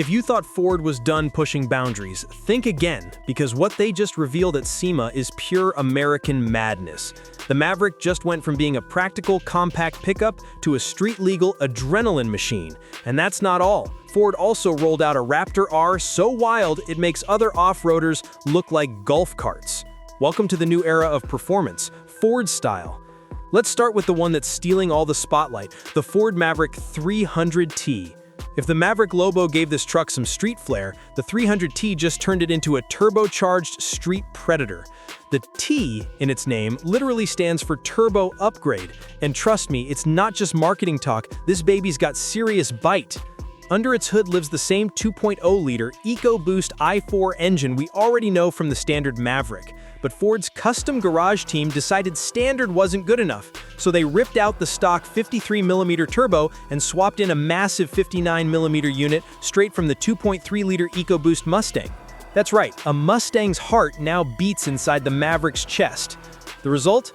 If you thought Ford was done pushing boundaries, think again, because what they just revealed at SEMA is pure American madness. The Maverick just went from being a practical, compact pickup to a street-legal adrenaline machine. And that's not all. Ford also rolled out a Raptor R so wild it makes other off-roaders look like golf carts. Welcome to the new era of performance, Ford style. Let's start with the one that's stealing all the spotlight, the Ford Maverick 300T. If the Maverick Lobo gave this truck some street flair, the 300T just turned it into a turbocharged street predator. The T in its name literally stands for turbo upgrade, and trust me, it's not just marketing talk, this baby's got serious bite. Under its hood lives the same 2.0-liter EcoBoost i4 engine we already know from the standard Maverick. But Ford's custom garage team decided standard wasn't good enough, so they ripped out the stock 53mm turbo and swapped in a massive 59mm unit straight from the 2.3-liter EcoBoost Mustang. That's right, a Mustang's heart now beats inside the Maverick's chest. The result?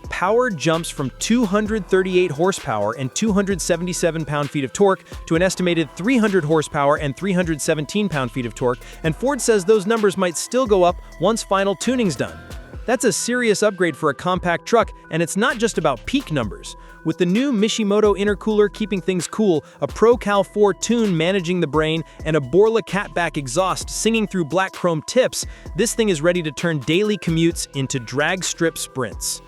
Power jumps from 238 horsepower and 277 pound-feet of torque to an estimated 300 horsepower and 317 pound-feet of torque, and Ford says those numbers might still go up once final tuning's done. That's a serious upgrade for a compact truck, and it's not just about peak numbers. With the new Mishimoto intercooler keeping things cool, a Pro-Cal 4 tune managing the brain, and a Borla catback exhaust singing through black chrome tips, this thing is ready to turn daily commutes into drag strip sprints.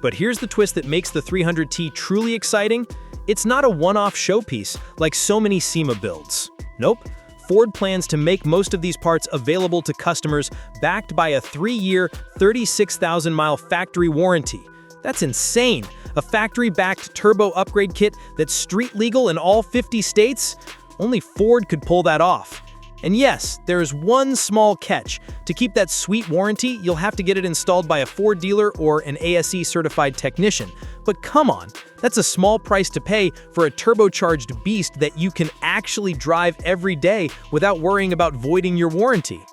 But here's the twist that makes the 300T truly exciting. It's not a one-off showpiece like so many SEMA builds. Nope. Ford plans to make most of these parts available to customers backed by a 3-year, 36,000-mile factory warranty. That's insane. A factory-backed turbo upgrade kit that's street legal in all 50 states? Only Ford could pull that off. And yes, there is one small catch. To keep that sweet warranty, you'll have to get it installed by a Ford dealer or an ASE-certified technician. But come on, that's a small price to pay for a turbocharged beast that you can actually drive every day without worrying about voiding your warranty.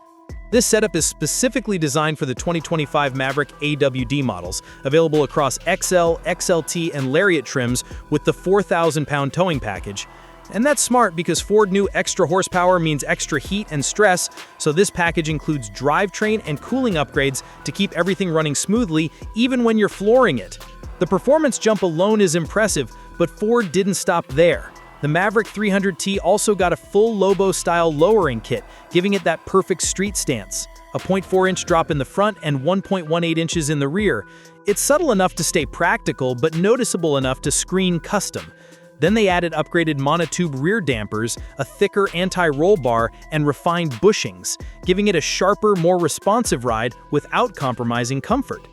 This setup is specifically designed for the 2025 Maverick AWD models, available across XL, XLT, and Lariat trims with the 4,000-pound towing package. And that's smart because Ford knew extra horsepower means extra heat and stress, so this package includes drivetrain and cooling upgrades to keep everything running smoothly even when you're flooring it. The performance jump alone is impressive, but Ford didn't stop there. The Maverick 300T also got a full Lobo-style lowering kit, giving it that perfect street stance. A 0.4-inch drop in the front and 1.18 inches in the rear. It's subtle enough to stay practical, but noticeable enough to screen custom. Then they added upgraded monotube rear dampers, a thicker anti-roll bar, and refined bushings, giving it a sharper, more responsive ride without compromising comfort.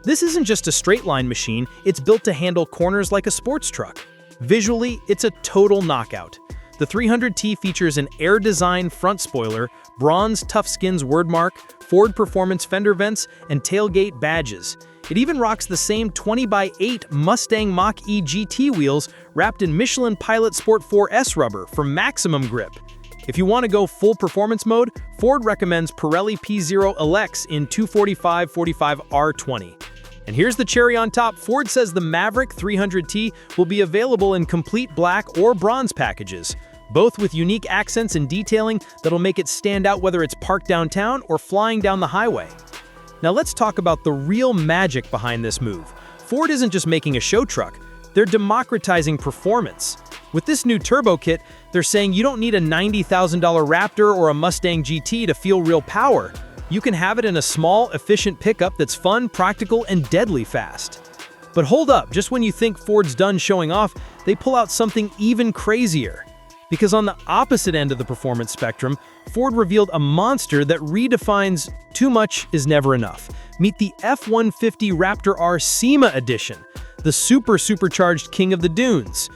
This isn't just a straight-line machine, it's built to handle corners like a sports truck. Visually, it's a total knockout. The 300T features an Air Design front spoiler, bronze Toughskins wordmark, Ford Performance fender vents, and tailgate badges. It even rocks the same 20x8 Mustang Mach-E GT wheels wrapped in Michelin Pilot Sport 4S rubber for maximum grip. If you want to go full performance mode, Ford recommends Pirelli P0 LX in 245/45R20. And here's the cherry on top. Ford says the Maverick 300T will be available in complete black or bronze packages, both with unique accents and detailing that'll make it stand out whether it's parked downtown or flying down the highway. Now let's talk about the real magic behind this move. Ford isn't just making a show truck, they're democratizing performance. With this new turbo kit, they're saying you don't need a $90,000 Raptor or a Mustang GT to feel real power. You can have it in a small, efficient pickup that's fun, practical, and deadly fast. But hold up, just when you think Ford's done showing off, they pull out something even crazier. Because on the opposite end of the performance spectrum, Ford revealed a monster that redefines too much is never enough. Meet the F-150 Raptor R SEMA Edition, the supercharged king of the dunes.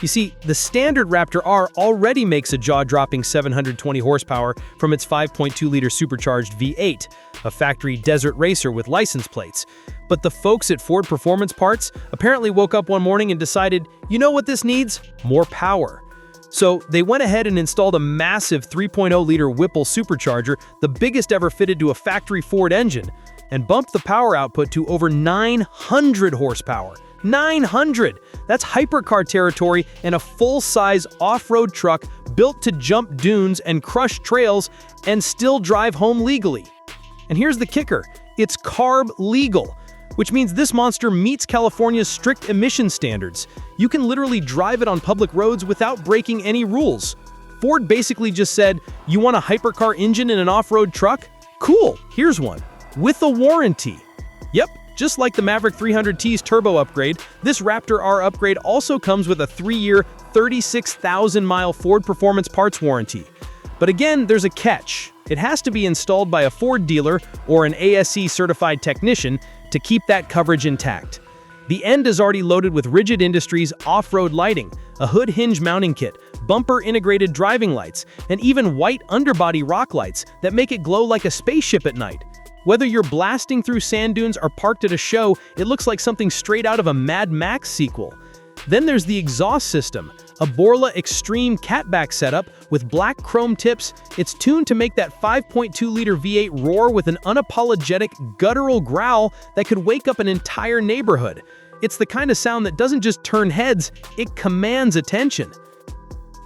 You see, the standard Raptor R already makes a jaw-dropping 720 horsepower from its 5.2-liter supercharged V8, a factory desert racer with license plates. But the folks at Ford Performance Parts apparently woke up one morning and decided, you know what this needs? More power. So they went ahead and installed a massive 3.0-liter Whipple supercharger, the biggest ever fitted to a factory Ford engine, and bumped the power output to over 900 horsepower. 900! That's hypercar territory and a full-size off-road truck built to jump dunes and crush trails and still drive home legally. And here's the kicker, it's CARB legal, which means this monster meets California's strict emission standards. You can literally drive it on public roads without breaking any rules. Ford basically just said, you want a hypercar engine in an off-road truck? Cool, here's one. With a warranty. Yep, just like the Maverick 300T's turbo upgrade, this Raptor R upgrade also comes with a 3-year, 36,000-mile Ford Performance Parts warranty. But again, there's a catch. It has to be installed by a Ford dealer or an ASE-certified technician to keep that coverage intact. The end is already loaded with Rigid Industries off-road lighting, a hood hinge mounting kit, bumper-integrated driving lights, and even white underbody rock lights that make it glow like a spaceship at night. Whether you're blasting through sand dunes or parked at a show, it looks like something straight out of a Mad Max sequel. Then there's the exhaust system, a Borla Extreme catback setup with black chrome tips. It's tuned to make that 5.2-liter V8 roar with an unapologetic, guttural growl that could wake up an entire neighborhood. It's the kind of sound that doesn't just turn heads, it commands attention.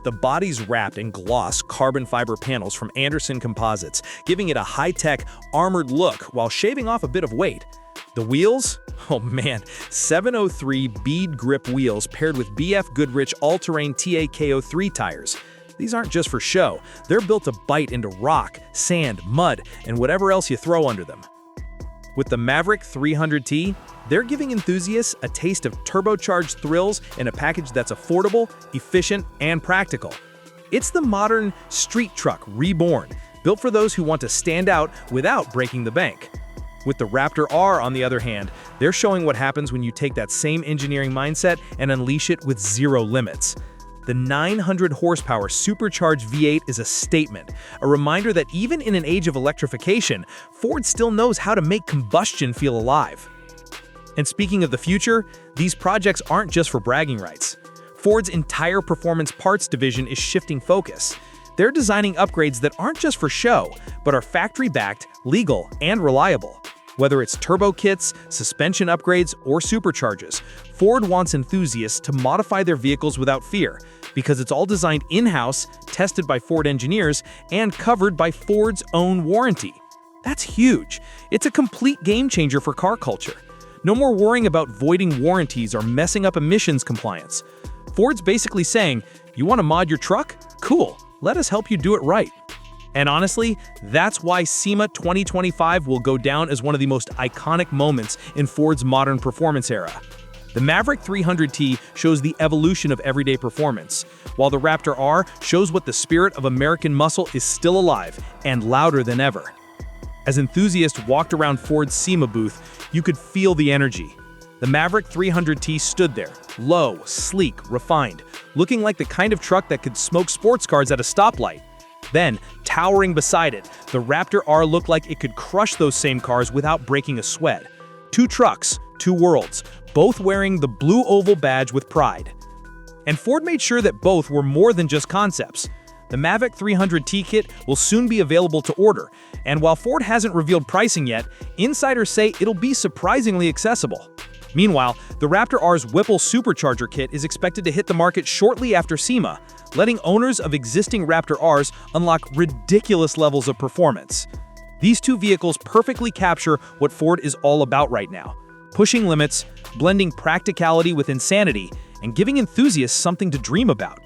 The body's wrapped in gloss carbon fiber panels from Anderson Composites, giving it a high-tech, armored look while shaving off a bit of weight. The wheels? Oh man, 703 bead grip wheels paired with BF Goodrich all-terrain TAKO3 tires. These aren't just for show, they're built to bite into rock, sand, mud, and whatever else you throw under them. With the Maverick 300T, they're giving enthusiasts a taste of turbocharged thrills in a package that's affordable, efficient, and practical. It's the modern street truck reborn, built for those who want to stand out without breaking the bank. With the Raptor R, on the other hand, they're showing what happens when you take that same engineering mindset and unleash it with zero limits. The 900 horsepower supercharged V8 is a statement, a reminder that even in an age of electrification, Ford still knows how to make combustion feel alive. And speaking of the future, these projects aren't just for bragging rights. Ford's entire performance parts division is shifting focus. They're designing upgrades that aren't just for show, but are factory-backed, legal, and reliable. Whether it's turbo kits, suspension upgrades, or supercharges, Ford wants enthusiasts to modify their vehicles without fear, because it's all designed in-house, tested by Ford engineers, and covered by Ford's own warranty. That's huge. It's a complete game-changer for car culture. No more worrying about voiding warranties or messing up emissions compliance. Ford's basically saying, you want to mod your truck? Cool, let us help you do it right. And honestly, that's why SEMA 2025 will go down as one of the most iconic moments in Ford's modern performance era. The Maverick 300T shows the evolution of everyday performance, while the Raptor R shows what the spirit of American muscle is still alive and louder than ever. As enthusiasts walked around Ford's SEMA booth, you could feel the energy. The Maverick 300T stood there, low, sleek, refined, looking like the kind of truck that could smoke sports cars at a stoplight. Then, towering beside it, the Raptor R looked like it could crush those same cars without breaking a sweat. Two trucks, two worlds, both wearing the blue oval badge with pride. And Ford made sure that both were more than just concepts. The Maverick 300T kit will soon be available to order, and while Ford hasn't revealed pricing yet, insiders say it'll be surprisingly accessible. Meanwhile, the Raptor R's Whipple supercharger kit is expected to hit the market shortly after SEMA, letting owners of existing Raptor Rs unlock ridiculous levels of performance. These two vehicles perfectly capture what Ford is all about right now, pushing limits, blending practicality with insanity, and giving enthusiasts something to dream about.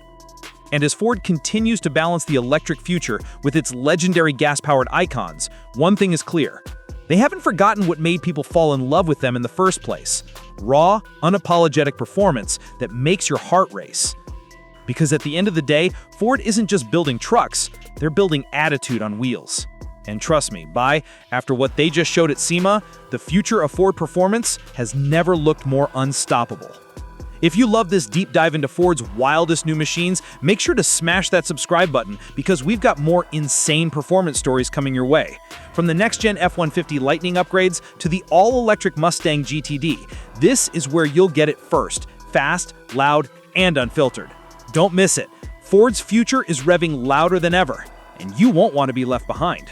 And as Ford continues to balance the electric future with its legendary gas-powered icons, one thing is clear. They haven't forgotten what made people fall in love with them in the first place. Raw, unapologetic performance that makes your heart race. Because at the end of the day, Ford isn't just building trucks, they're building attitude on wheels. And trust me, after what they just showed at SEMA, the future of Ford performance has never looked more unstoppable. If you love this deep dive into Ford's wildest new machines, make sure to smash that subscribe button because we've got more insane performance stories coming your way. From the next-gen F-150 Lightning upgrades to the all-electric Mustang GTD, this is where you'll get it first, fast, loud, and unfiltered. Don't miss it. Ford's future is revving louder than ever, and you won't want to be left behind.